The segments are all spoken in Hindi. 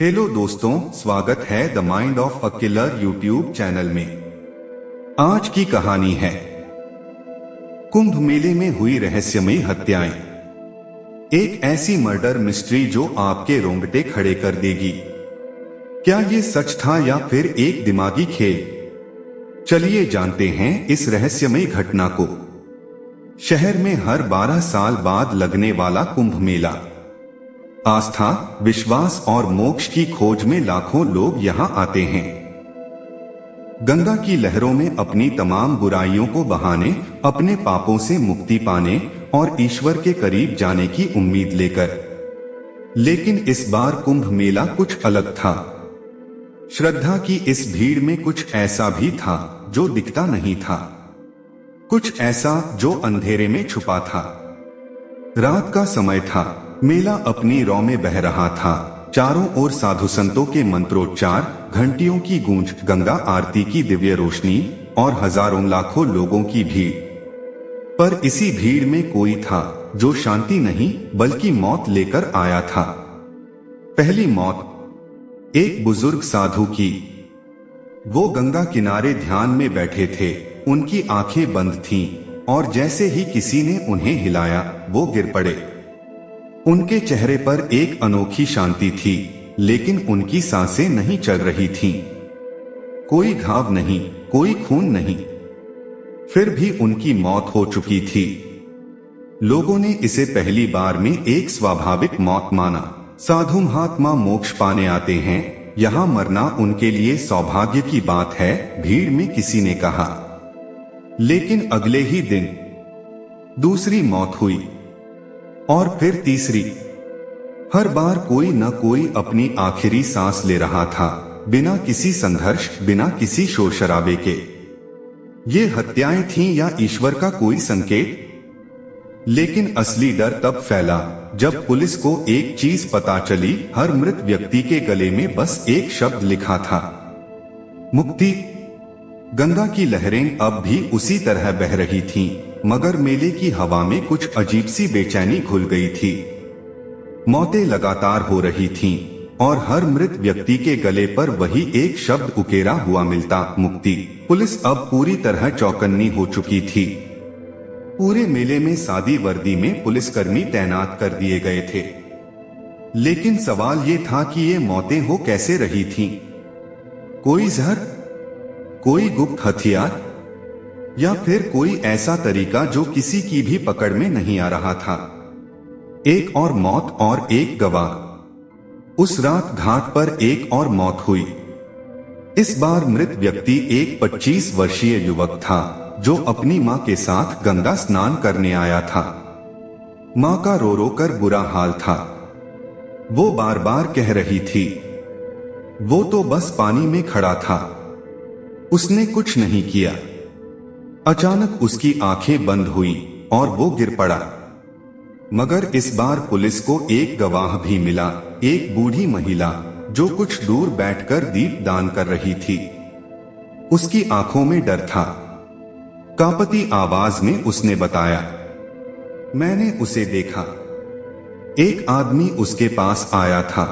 हेलो दोस्तों, स्वागत है the mind of a killer YouTube channel में। आज की कहानी है कुंभ मेले में हुई रहस्यमयी हत्याएं। एक ऐसी मर्डर मिस्ट्री जो आपके रोंगटे खड़े कर देगी। क्या ये सच था या फिर एक दिमागी खेल? चलिए जानते हैं इस रहस्यमयी घटना को। शहर में हर 12 साल बाद लगने वाला कुंभ मेला। आस्था, विश्वास और मोक्ष की खोज में लाखों लोग यहाँ आते हैं। गंगा की लहरों में अपनी तमाम बुराइयों को बहाने, अपने पापों से मुक्ति पाने और ईश्वर के करीब जाने की उम्मीद लेकर। लेकिन इस बार कुंभ मेला कुछ अलग था। श्रद्धा की इस भीड़ में कुछ ऐसा भी था जो दिखता नहीं था, कुछ ऐसा जो अंधेरे में छुपा था। रात का समय था। मेला अपनी रौ में बह रहा था। चारों ओर साधु संतों के मंत्रोच्चार, घंटियों की गूंज, गंगा आरती की दिव्य रोशनी और हजारों लाखों लोगों की भीड़। पर इसी भीड़ में कोई था जो शांति नहीं बल्कि मौत लेकर आया था। पहली मौत एक बुजुर्ग साधु की। वो गंगा किनारे ध्यान में बैठे थे। उनकी आंखें बंद थीं और जैसे ही किसी ने उन्हें हिलाया वो गिर पड़े। उनके चेहरे पर एक अनोखी शांति थी, लेकिन उनकी सांसें नहीं चल रही थीं। कोई घाव नहीं, कोई खून नहीं। फिर भी उनकी मौत हो चुकी थी। लोगों ने इसे पहली बार में एक स्वाभाविक मौत माना। साधु महात्मा मोक्ष पाने आते हैं, यहाँ मरना उनके लिए सौभाग्य की बात है, भीड़ में किसी ने कहा। लेकिन अगले ही दिन दूसरी मौत हुई और फिर तीसरी। हर बार कोई न कोई अपनी आखिरी सांस ले रहा था, बिना किसी संघर्ष, बिना किसी शोर शराबे के। ये हत्याएं थीं या ईश्वर का कोई संकेत? लेकिन असली डर तब फैला जब पुलिस को एक चीज पता चली। हर मृत व्यक्ति के गले में बस एक शब्द लिखा था, मुक्ति। गंगा की लहरें अब भी उसी तरह बह रही थीं, मगर मेले की हवा में कुछ अजीब सी बेचैनी घुल गई थी। मौतें लगातार हो रही थीं और हर मृत व्यक्ति के गले पर वही एक शब्द उकेरा हुआ मिलता, मुक्ति। पुलिस अब पूरी तरह चौकन्नी हो चुकी थी। पूरे मेले में सादी वर्दी में पुलिसकर्मी तैनात कर दिए गए थे। लेकिन सवाल ये था कि ये मौतें हो कैसे रही थीं? कोई जहर, कोई गुप्त हथियार, या फिर कोई ऐसा तरीका जो किसी की भी पकड़ में नहीं आ रहा था। एक और मौत और एक गवाह। उस रात घाट पर एक और मौत हुई। इस बार मृत व्यक्ति एक 25 वर्षीय युवक था जो अपनी मां के साथ गंगा स्नान करने आया था। मां का रो रो कर बुरा हाल था। वो बार बार कह रही थी, वो तो बस पानी में खड़ा था, उसने कुछ नहीं किया। अचानक उसकी आंखें बंद हुई और वो गिर पड़ा। मगर इस बार पुलिस को एक गवाह भी मिला, एक बूढ़ी महिला जो कुछ दूर बैठकर दीप दान कर रही थी। उसकी आंखों में डर था। कांपती आवाज में उसने बताया, मैंने उसे देखा। एक आदमी उसके पास आया था।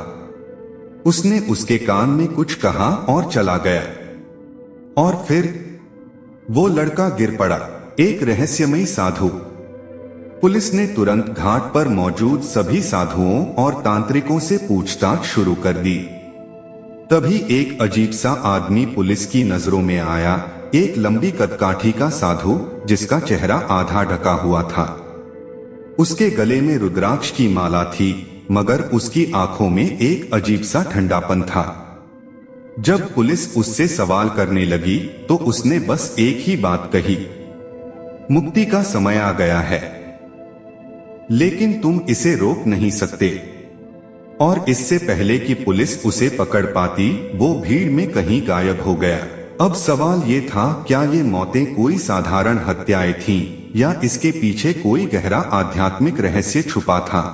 उसने उसके कान में कुछ कहा और चला गया। और फिर वो लड़का गिर पड़ा, एक रहस्यमयी साधु। पुलिस ने तुरंत घाट पर मौजूद सभी साधुओं और तांत्रिकों से पूछताछ शुरू कर दी। तभी एक अजीब सा आदमी पुलिस की नजरों में आया, एक लंबी कदकाठी का साधु जिसका चेहरा आधा ढका हुआ था। उसके गले में रुद्राक्ष की माला थी, मगर उसकी आंखों में एक अजीब सा ठंडापन था। जब पुलिस उससे सवाल करने लगी तो उसने बस एक ही बात कही, मुक्ति का समय आ गया है, लेकिन तुम इसे रोक नहीं सकते। और इससे पहले कि पुलिस उसे पकड़ पाती, वो भीड़ में कहीं गायब हो गया। अब सवाल ये था, क्या ये मौतें कोई साधारण हत्याएं थीं या इसके पीछे कोई गहरा आध्यात्मिक रहस्य छुपा था?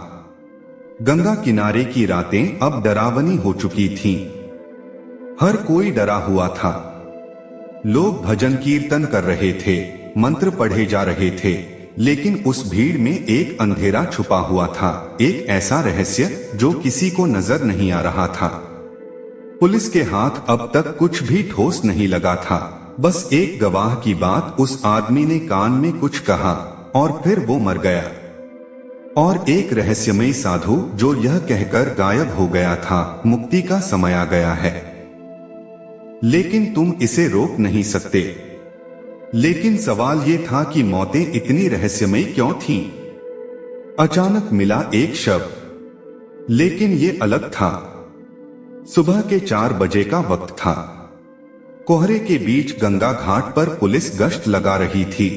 गंगा किनारे की रातें अब डरावनी हो चुकी थीं। हर कोई डरा हुआ था। लोग भजन कीर्तन कर रहे थे, मंत्र पढ़े जा रहे थे, लेकिन उस भीड़ में एक अंधेरा छुपा हुआ था, एक ऐसा रहस्य जो किसी को नजर नहीं आ रहा था। पुलिस के हाथ अब तक कुछ भी ठोस नहीं लगा था। बस एक गवाह की बात, उस आदमी ने कान में कुछ कहा और फिर वो मर गया। और एक रहस्यमयी साधु जो यह कहकर गायब हो गया था, मुक्ति का समय आ गया है। लेकिन तुम इसे रोक नहीं सकते। लेकिन सवाल ये था कि मौतें इतनी रहस्यमयी क्यों थीं? अचानक मिला एक शव, लेकिन ये अलग था। सुबह के 4 बजे का वक्त था। कोहरे के बीच गंगा घाट पर पुलिस गश्त लगा रही थी।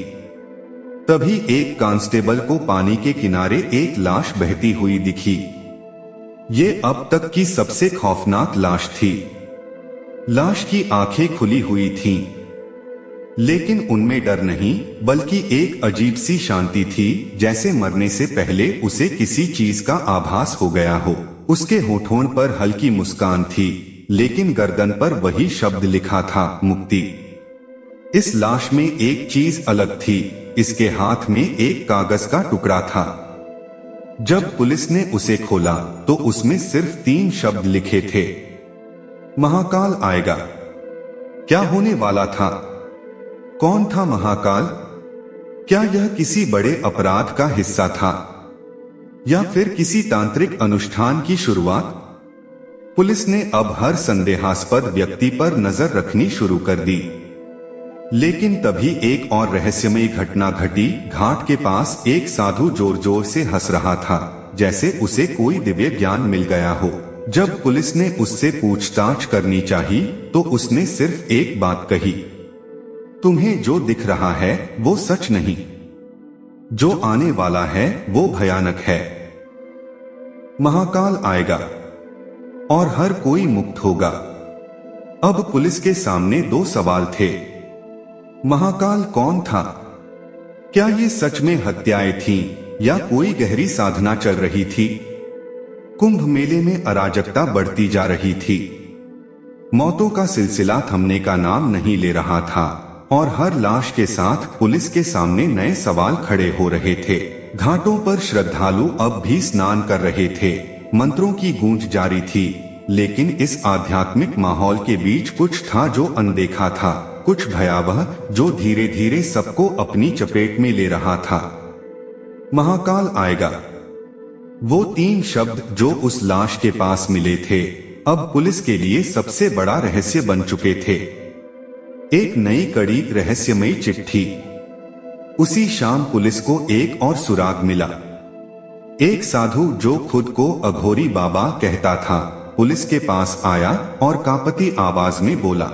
तभी एक कांस्टेबल को पानी के किनारे एक लाश बहती हुई दिखी। ये अब तक की सबसे खौफनाक लाश थी। लाश की आंखें खुली हुई थीं, लेकिन उनमें डर नहीं बल्कि एक अजीब सी शांति थी, जैसे मरने से पहले उसे किसी चीज का आभास हो गया हो। उसके होठों पर हल्की मुस्कान थी, लेकिन गर्दन पर वही शब्द लिखा था, मुक्ति। इस लाश में एक चीज अलग थी। इसके हाथ में एक कागज का टुकड़ा था। जब पुलिस ने उसे खोला तो उसमें सिर्फ 3 शब्द लिखे थे, महाकाल आएगा। क्या होने वाला था? कौन था महाकाल? क्या यह किसी बड़े अपराध का हिस्सा था या फिर किसी तांत्रिक अनुष्ठान की शुरुआत? पुलिस ने अब हर संदेहास्पद व्यक्ति पर नजर रखनी शुरू कर दी। लेकिन तभी एक और रहस्यमयी घटना घटी। घाट के पास एक साधु जोर जोर से हंस रहा था, जैसे उसे कोई दिव्य ज्ञान मिल गया हो। जब पुलिस ने उससे पूछताछ करनी चाही, तो उसने सिर्फ एक बात कही, तुम्हें जो दिख रहा है वो सच नहीं, जो आने वाला है वो भयानक है। महाकाल आएगा और हर कोई मुक्त होगा। अब पुलिस के सामने 2 सवाल थे। महाकाल कौन था? क्या ये सच में हत्याएं थीं या कोई गहरी साधना चल रही थी? कुंभ मेले में अराजकता बढ़ती जा रही थी। मौतों का सिलसिला थमने का नाम नहीं ले रहा था और हर लाश के साथ पुलिस के सामने नए सवाल खड़े हो रहे थे। घाटों पर श्रद्धालु अब भी स्नान कर रहे थे। मंत्रों की गूंज जारी थी, लेकिन इस आध्यात्मिक माहौल के बीच कुछ था जो अनदेखा था, कुछ भयावह जो धीरे धीरे सबको अपनी चपेट में ले रहा था। महाकाल आएगा। वो 3 शब्द जो उस लाश के पास मिले थे, अब पुलिस के लिए सबसे बड़ा रहस्य बन चुके थे। एक नई कड़ी रहस्यमयी चिट्ठी। उसी शाम पुलिस को एक और सुराग मिला। एक साधु जो खुद को अघोरी बाबा कहता था, पुलिस के पास आया और कांपती आवाज में बोला,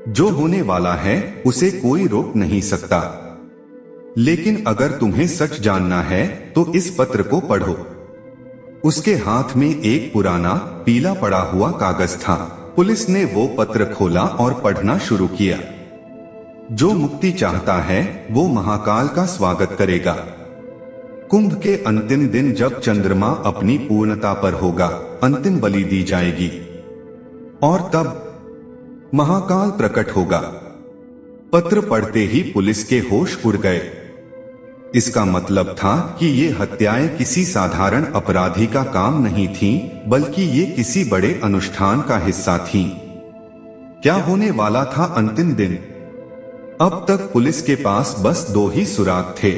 जो होने वाला है उसे कोई रोक नहीं सकता, लेकिन अगर तुम्हें सच जानना है तो इस पत्र को पढ़ो। उसके हाथ में एक पुराना पीला पड़ा हुआ कागज था। पुलिस ने वो पत्र खोला और पढ़ना शुरू किया। जो मुक्ति चाहता है वो महाकाल का स्वागत करेगा। कुंभ के अंतिम दिन जब चंद्रमा अपनी पूर्णता पर होगा, अंतिम बलि दी जाएगी और तब महाकाल प्रकट होगा। पत्र पढ़ते ही पुलिस के होश उड़ गए। इसका मतलब था कि ये हत्याएं किसी साधारण अपराधी का काम नहीं थीं, बल्कि ये किसी बड़े अनुष्ठान का हिस्सा थीं। क्या होने वाला था अंतिम दिन? अब तक पुलिस के पास बस 2 ही सुराग थे।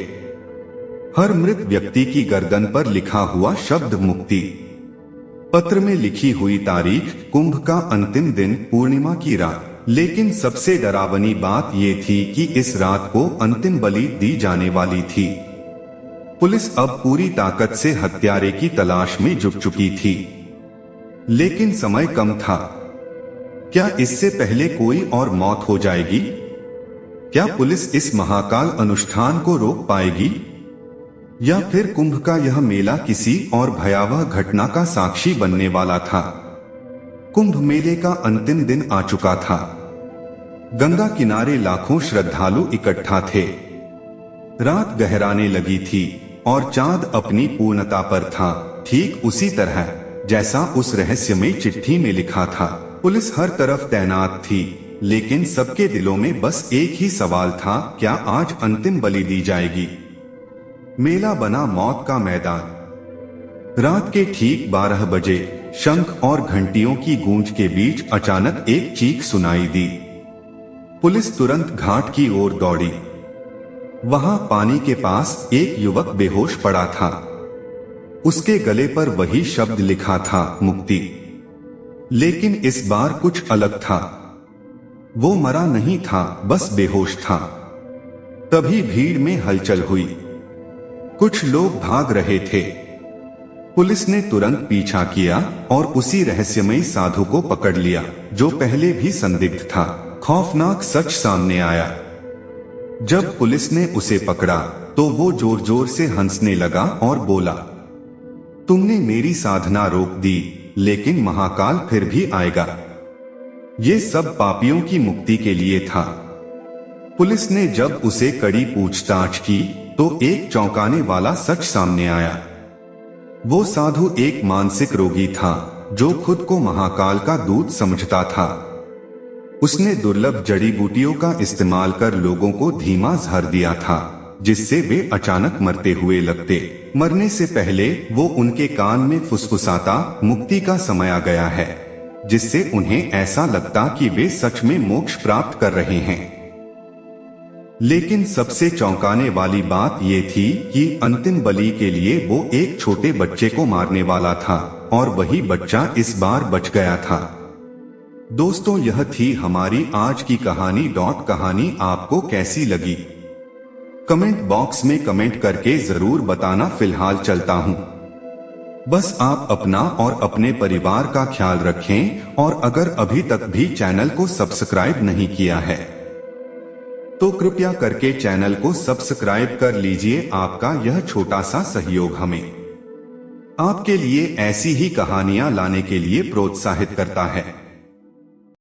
हर मृत व्यक्ति की गर्दन पर लिखा हुआ शब्द मुक्ति। पत्र में लिखी हुई तारीख कुंभ का अंतिम दिन, पूर्णिमा की रात। लेकिन सबसे डरावनी बात यह थी कि इस रात को अंतिम बलि दी जाने वाली थी। पुलिस अब पूरी ताकत से हत्यारे की तलाश में जुट चुकी थी, लेकिन समय कम था। क्या इससे पहले कोई और मौत हो जाएगी? क्या पुलिस इस महाकाल अनुष्ठान को रोक पाएगी? या फिर कुंभ का यह मेला किसी और भयावह घटना का साक्षी बनने वाला था? कुंभ मेले का अंतिम दिन आ चुका था। गंगा किनारे लाखों श्रद्धालु इकट्ठा थे। रात गहराने लगी थी और चांद अपनी पूर्णता पर था, ठीक उसी तरह जैसा उस रहस्यमयी चिट्ठी में लिखा था। पुलिस हर तरफ तैनात थी, लेकिन सबके दिलों में बस एक ही सवाल था, क्या आज अंतिम बलि दी जाएगी? मेला बना मौत का मैदान। रात के ठीक 12 बजे शंख और घंटियों की गूंज के बीच अचानक एक चीख सुनाई दी। पुलिस तुरंत घाट की ओर दौड़ी। वहां पानी के पास एक युवक बेहोश पड़ा था। उसके गले पर वही शब्द लिखा था, मुक्ति। लेकिन इस बार कुछ अलग था। वो मरा नहीं था, बस बेहोश था। तभी भीड़ में हलचल हुई। कुछ लोग भाग रहे थे। पुलिस ने तुरंत पीछा किया और उसी रहस्यमयी साधु को पकड़ लिया, जो पहले भी संदिग्ध था। खौफनाक सच सामने आया। जब पुलिस ने उसे पकड़ा तो वो जोर जोर से हंसने लगा और बोला, तुमने मेरी साधना रोक दी, लेकिन महाकाल फिर भी आएगा। ये सब पापियों की मुक्ति के लिए था। पुलिस ने जब उसे कड़ी पूछताछ की तो एक चौंकाने वाला सच सामने आया। वो साधु एक मानसिक रोगी था जो खुद को महाकाल का दूत समझता था। उसने दुर्लभ जड़ी बूटियों का इस्तेमाल कर लोगों को धीमा जहर दिया था, जिससे वे अचानक मरते हुए लगते। मरने से पहले वो उनके कान में फुसफुसाता, मुक्ति का समय आ गया है, जिससे उन्हें ऐसा लगता कि वे सच में मोक्ष प्राप्त कर रहे हैं। लेकिन सबसे चौंकाने वाली बात ये थी कि अंतिम बलि के लिए वो एक छोटे बच्चे को मारने वाला था और वही बच्चा इस बार बच गया था। दोस्तों, यह थी हमारी आज की कहानी। कहानी आपको कैसी लगी? कमेंट बॉक्स में कमेंट करके जरूर बताना। फिलहाल चलता हूँ। बस आप अपना और अपने परिवार का ख्याल रखें और अगर अभी तक भी चैनल को सब्सक्राइब नहीं किया है तो कृपया करके चैनल को सब्सक्राइब कर लीजिए। आपका यह छोटा सा सहयोग हमें आपके लिए ऐसी ही कहानियां लाने के लिए प्रोत्साहित करता है।